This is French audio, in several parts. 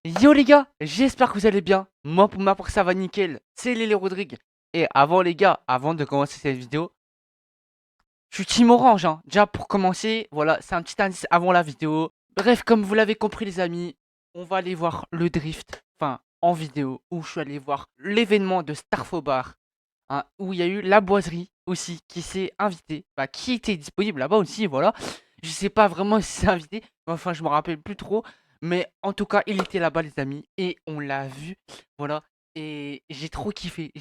Yo les gars, j'espère que vous allez bien. Moi pour ma part ça va nickel. C'est Lélé Rodrigue. Et avant les gars, avant de commencer cette vidéo, je suis team orange hein. Déjà pour commencer, voilà, c'est un petit indice avant la vidéo. Bref, comme vous l'avez compris les amis, on va aller voir le drift, enfin en vidéo, où je suis allé voir l'événement de Starfobar, hein, où il y a eu la boiserie aussi qui s'est invitée, bah, qui était disponible là-bas aussi, voilà. Je sais pas vraiment si c'est invité, enfin je me rappelle plus trop, mais en tout cas il était là-bas les amis, et on l'a vu, voilà. Et j'ai trop kiffé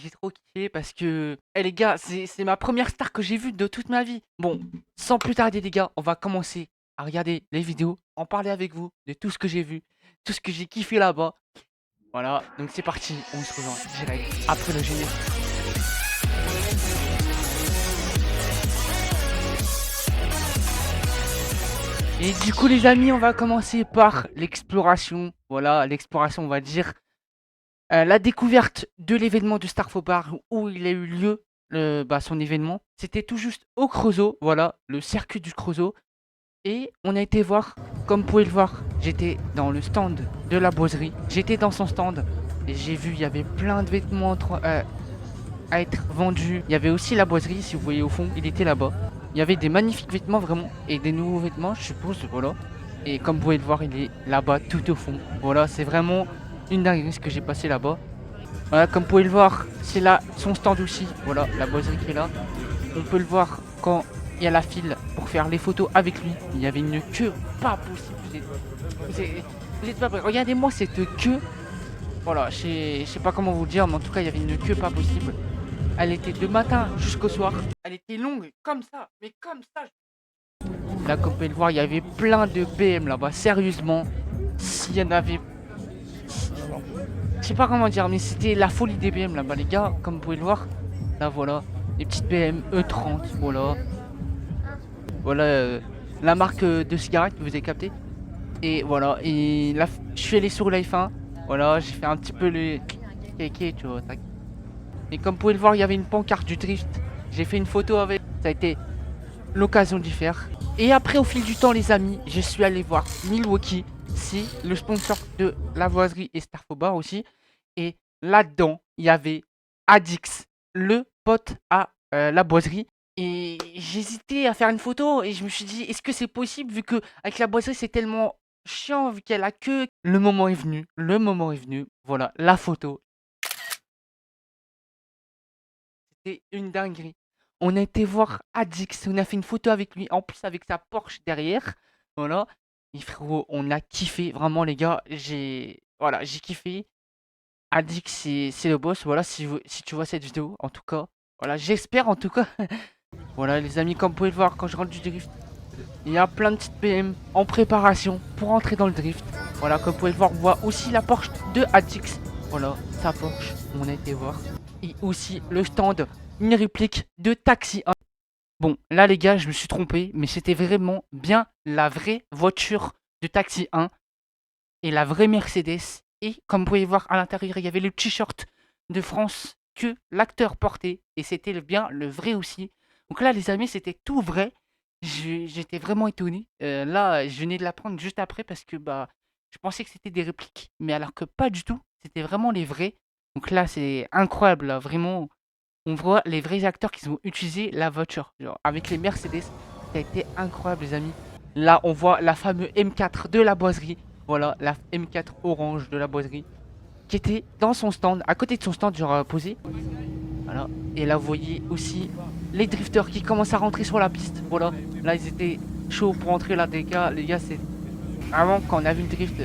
parce que, eh les gars, c'est ma première star que j'ai vue de toute ma vie. Bon, sans plus tarder les gars, on va commencer à regarder les vidéos, en parler avec vous de tout ce que j'ai vu, tout ce que j'ai kiffé là-bas. Voilà, donc c'est parti, on se rejoint direct après le générique. Et du coup les amis, on va commencer par l'exploration. Voilà, l'exploration on va dire. La découverte de l'événement de Starfobar où il a eu lieu, son événement. C'était tout juste au Creusot, voilà, le circuit du Creusot. Et on a été voir, comme vous pouvez le voir, j'étais dans le stand de la boiserie. J'étais dans son stand et j'ai vu, il y avait plein de vêtements à être vendus. Il y avait aussi la boiserie, si vous voyez au fond, il était là-bas. Il y avait des magnifiques vêtements vraiment et des nouveaux vêtements, je suppose, voilà. Et comme vous pouvez le voir, il est là-bas tout au fond. Voilà, c'est vraiment une dinguerie ce que j'ai passé là-bas. Voilà, comme vous pouvez le voir, c'est là son stand aussi. Voilà, la boiserie qui est là. On peut le voir quand il y a la file pour faire les photos avec lui. Il y avait une queue pas possible. Vous êtes pas prêts. Regardez-moi cette queue. Voilà, je sais pas comment vous le dire, mais en tout cas, il y avait une queue pas possible. Elle était de matin jusqu'au soir. Elle était longue, comme ça, mais comme ça. Là, comme vous pouvez le voir, il y avait plein de BM là-bas. Sérieusement, s'il y en avait. Je sais pas comment dire, mais c'était la folie des BM là-bas, les gars. Comme vous pouvez le voir, là voilà, les petites BM E30, voilà. Voilà la marque de cigarette que vous avez capté. Et voilà, et là, je suis allé sur l'iPhone. Voilà, j'ai fait un petit peu le kéké, tu vois. Tac. Et comme vous pouvez le voir, il y avait une pancarte du drift. J'ai fait une photo avec. Ça a été l'occasion d'y faire. Et après, au fil du temps, les amis, je suis allé voir Milwaukee. C'est le sponsor de la boiserie et Starfobar aussi. Et là-dedans, il y avait Adix, le pote à la boiserie. Et j'hésitais à faire une photo et je me suis dit, est-ce que c'est possible vu que avec la boiserie c'est tellement chiant vu qu'elle a que. Le moment est venu, le moment est venu. Voilà, la photo. C'était une dinguerie. On a été voir Adix, on a fait une photo avec lui, en plus avec sa Porsche derrière. Voilà. Et frérot, on a kiffé, vraiment les gars. Voilà, j'ai kiffé. Adix, c'est le boss. Voilà, si tu vois cette vidéo, en tout cas. Voilà, j'espère en tout cas. Voilà, les amis, comme vous pouvez le voir, quand je rentre du drift, il y a plein de petites PM en préparation pour entrer dans le drift. Voilà, comme vous pouvez le voir, on voit aussi la Porsche de Adix. Voilà, sa Porsche, on a été voir. Et aussi le stand, une réplique de Taxi 1. Bon, là les gars, je me suis trompé, mais c'était vraiment bien la vraie voiture de Taxi 1 et la vraie Mercedes. Et comme vous pouvez voir à l'intérieur, il y avait le t-shirt de France que l'acteur portait. Et c'était bien le vrai aussi. Donc là, les amis, c'était tout vrai. J'étais vraiment étonné. Là, je venais de l'apprendre juste après parce que bah, je pensais que c'était des répliques. Mais alors que pas du tout. C'était vraiment les vrais. Donc là, c'est incroyable. Là, vraiment, on voit les vrais acteurs qui ont utilisé la voiture. Genre, avec les Mercedes, ça a été incroyable, les amis. Là, on voit la fameuse M4 de la boiserie. Voilà, la M4 orange de la boiserie. Qui était dans son stand, à côté de son stand, genre posé. Voilà. Et là, vous voyez aussi les drifters qui commencent à rentrer sur la piste. Voilà. Là, ils étaient chauds pour entrer là, les gars, c'est avant quand on a vu le drift.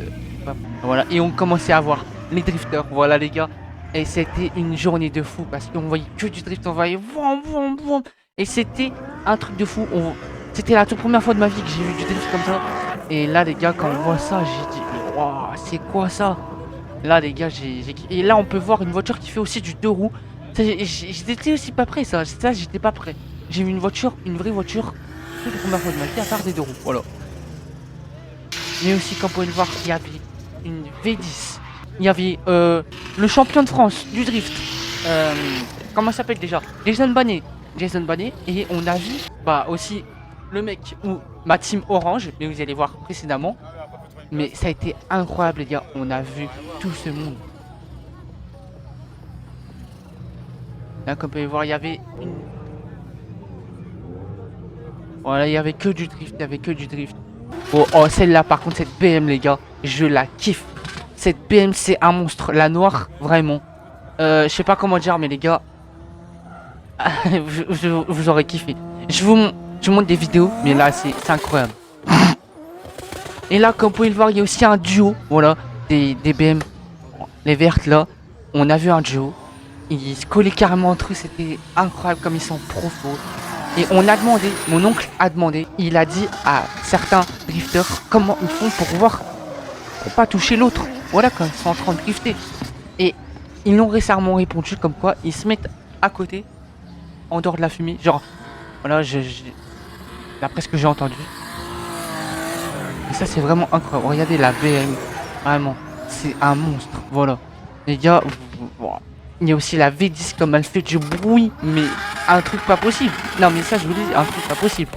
Voilà. Et on commençait à voir les drifters. Voilà, les gars. Et c'était une journée de fou parce qu'on voyait que du drift. On voyait vroom, vroom, vroom. Et c'était un truc de fou. C'était la toute première fois de ma vie que j'ai vu du drift comme ça. Et là, les gars, quand on voit ça, j'ai dit, waouh, c'est quoi ça? Là, les gars, et là, on peut voir une voiture qui fait aussi du deux roues. J'étais aussi pas prêt, ça. Ça, j'étais pas prêt. J'ai vu une voiture, une vraie voiture, toute la première fois de ma vie, à part des deux roues. Voilà. Mais aussi, comme vous pouvez le voir, il y avait une V10. Il y avait le champion de France du drift. Comment ça s'appelle déjà? Jason Bannet. Jason Bannet. Et on a vu, bah, aussi le mec ou ma team orange, mais vous allez voir précédemment. Mais ça a été incroyable, les gars. On a vu tout ce monde. Là, comme vous pouvez voir, il y avait une... Voilà, il y avait que du drift, il y avait que du drift. Oh, oh celle-là, par contre, cette BM, les gars, je la kiffe. Cette BM, c'est un monstre. La noire, vraiment. Je sais pas comment dire, mais les gars, vous aurez kiffé. Je vous montre des vidéos, mais là, c'est incroyable. Et là, comme vous pouvez le voir, il y a aussi un duo, voilà, des BM, les vertes là. On a vu un duo. Ils se collaient carrément entre eux, c'était incroyable comme ils sont profonds. Et on a demandé, mon oncle a demandé, il a dit à certains drifters comment ils font pour voir, pour pas toucher l'autre. Voilà, quand ils sont en train de drifter. Et ils l'ont récemment répondu comme quoi ils se mettent à côté, en dehors de la fumée. Genre, voilà, d'après ce que j'ai entendu. Et ça, c'est vraiment incroyable. Regardez la BM, vraiment, c'est un monstre. Voilà, les gars, il y a aussi la V10 comme elle fait du bruit, mais un truc pas possible. Non, mais ça, je vous dis, un truc pas possible.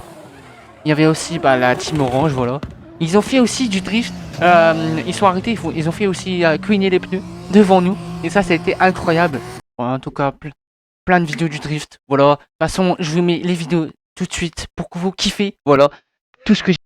Il y avait aussi la team orange, voilà. Ils ont fait aussi du drift. Ils sont arrêtés, ils ont fait aussi couiner les pneus devant nous. Et ça a été incroyable. Voilà, en tout cas, plein de vidéos du drift. Voilà. De toute façon, je vous mets les vidéos tout de suite pour que vous kiffez. Voilà. Tout ce que j'ai.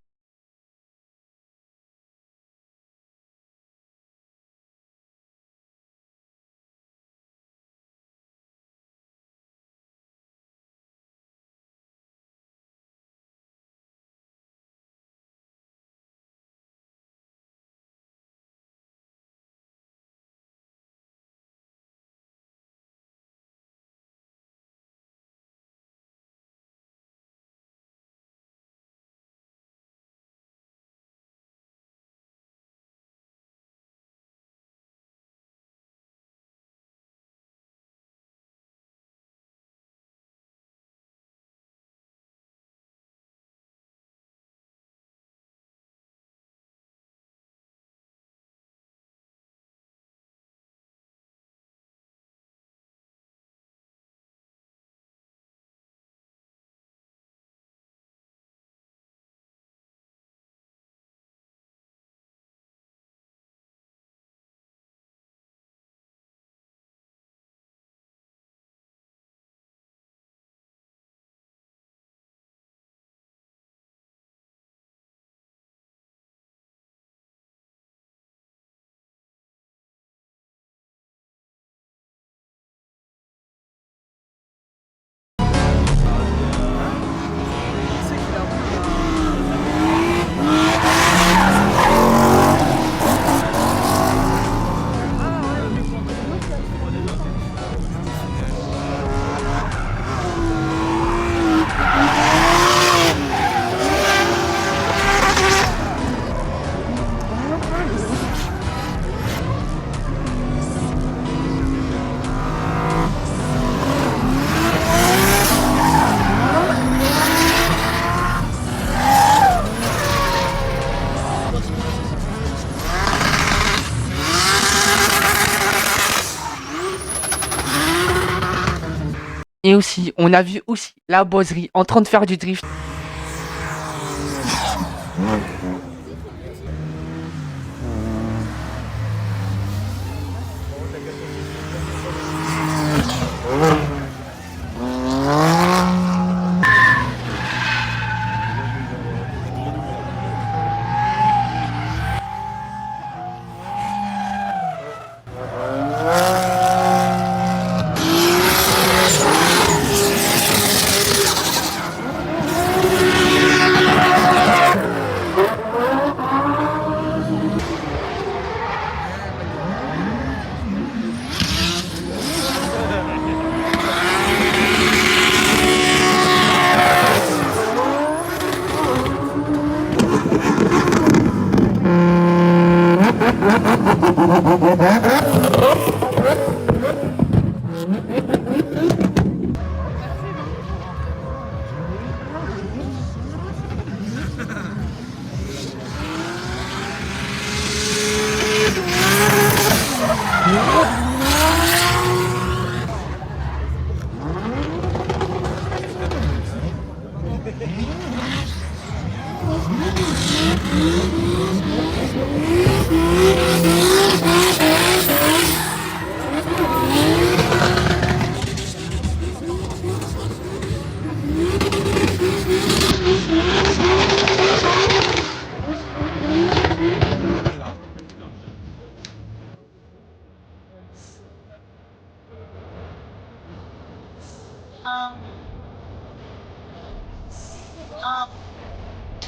Et aussi, on a vu aussi la boiserie en train de faire du drift.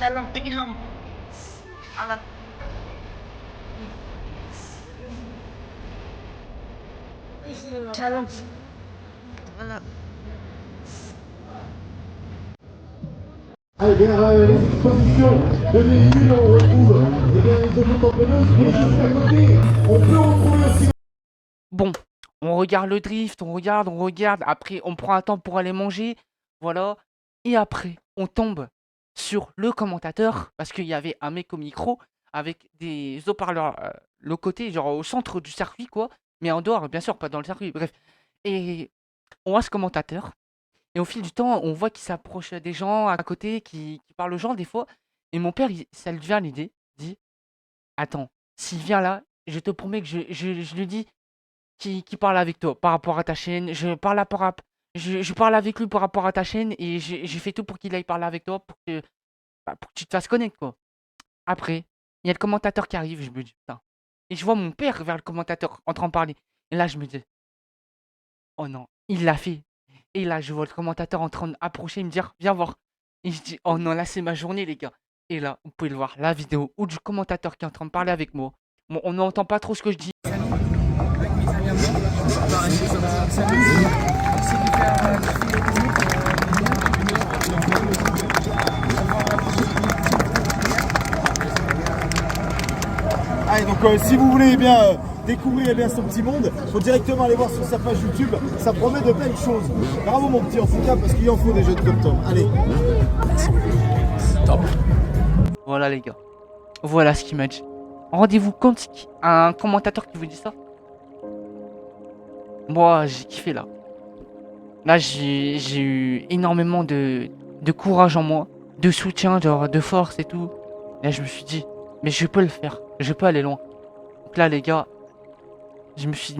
Allez bien, position de véhicule, on retrouve les autotamponneuses et juste à côté, on peut retrouver aussi... Bon, on regarde le drift, on regarde. Après, on prend un temps pour aller manger. Voilà. Et après, on tombe sur le commentateur parce qu'il y avait un mec au micro avec des haut-parleurs le côté, genre au centre du circuit, quoi. Mais en dehors, bien sûr, pas dans le circuit. Bref. Et on voit ce commentateur. Et au fil du temps, on voit qu'il s'approche des gens à côté, qui parlent aux gens des fois. Et mon père, ça lui vient à l'idée, dit, attends, s'il vient là, je te promets que je lui dis qui parle avec toi par rapport à ta chaîne. Je parle avec lui par rapport à ta chaîne et j'ai fait tout pour qu'il aille parler avec toi pour que tu te fasses connaître, quoi. Après, il y a le commentateur qui arrive, je me dis, putain. Et je vois mon père vers le commentateur en train de parler. Et là, je me dis, oh non, il l'a fait. Et là, je vois le commentateur en train d'approcher et me dire, viens voir. Et je dis, oh non, là, c'est ma journée, les gars. Et là, vous pouvez le voir, la vidéo ou du commentateur qui est en train de parler avec moi. Bon, on n'entend pas trop ce que je dis. Allez, donc si vous voulez découvrir son petit monde, il faut directement aller voir sur sa page YouTube. Ça promet de belles choses. Bravo mon petit en tout cas, parce qu'il en faut des jeunes comme Tom. Allez. Top. Voilà les gars. Voilà ce qu'il m'a dit. Rendez-vous compte un commentateur qui vous dit ça. Moi j'ai kiffé là. Là j'ai eu énormément de courage en moi, de soutien, de force et tout. Et là je me suis dit, mais je peux le faire, je peux aller loin. Donc là les gars, je me suis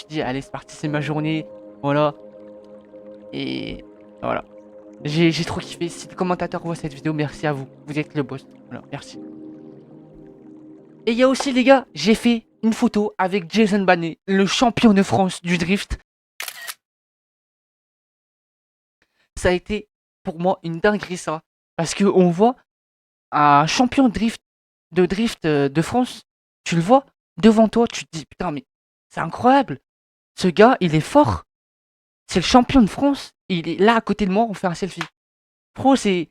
dit, allez c'est parti, c'est ma journée. Voilà. Et voilà. J'ai trop kiffé. Si le commentateur voit cette vidéo, merci à vous. Vous êtes le boss. Voilà, merci. Et il y a aussi les gars, j'ai fait une photo avec Jason Banet, le champion de France du drift. Ça a été pour moi une dinguerie ça. Parce que on voit un champion de drift de France, tu le vois devant toi, tu te dis putain mais c'est incroyable. Ce gars, il est fort. C'est le champion de France. Il est là à côté de moi, on fait un selfie. Pro, c'est...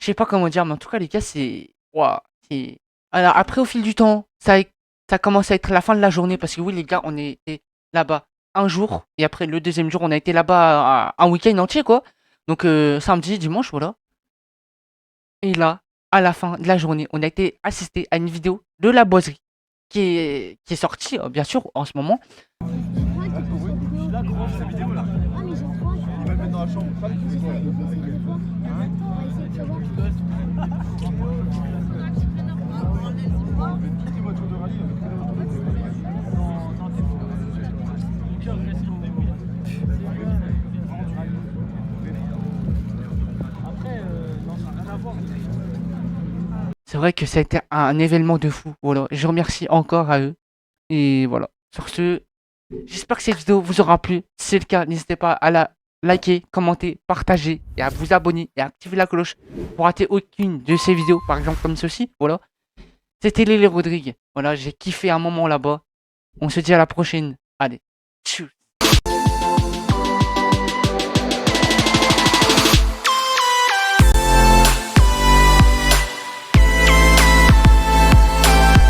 Je sais pas comment dire, mais en tout cas les gars, c'est... Waouh, c'est... Alors après, au fil du temps, ça commence à être la fin de la journée parce que oui, les gars, on était là-bas un jour et après le deuxième jour, on a été là-bas un week-end entier, quoi. Donc samedi, dimanche, voilà. Et là, à la fin de la journée, on a été assisté à une vidéo de la boiserie qui est sortie, bien sûr, en ce moment. C'est vrai que ça a été un événement de fou. Voilà, je remercie encore à eux. Et voilà. Sur ce, j'espère que cette vidéo vous aura plu. Si c'est le cas, n'hésitez pas à la liker, commenter, partager et à vous abonner et à activer la cloche pour rater aucune de ces vidéos, par exemple comme ceci. Voilà. C'était Lélé Rodrigue. Voilà, j'ai kiffé un moment là-bas. On se dit à la prochaine. Allez, tchuss.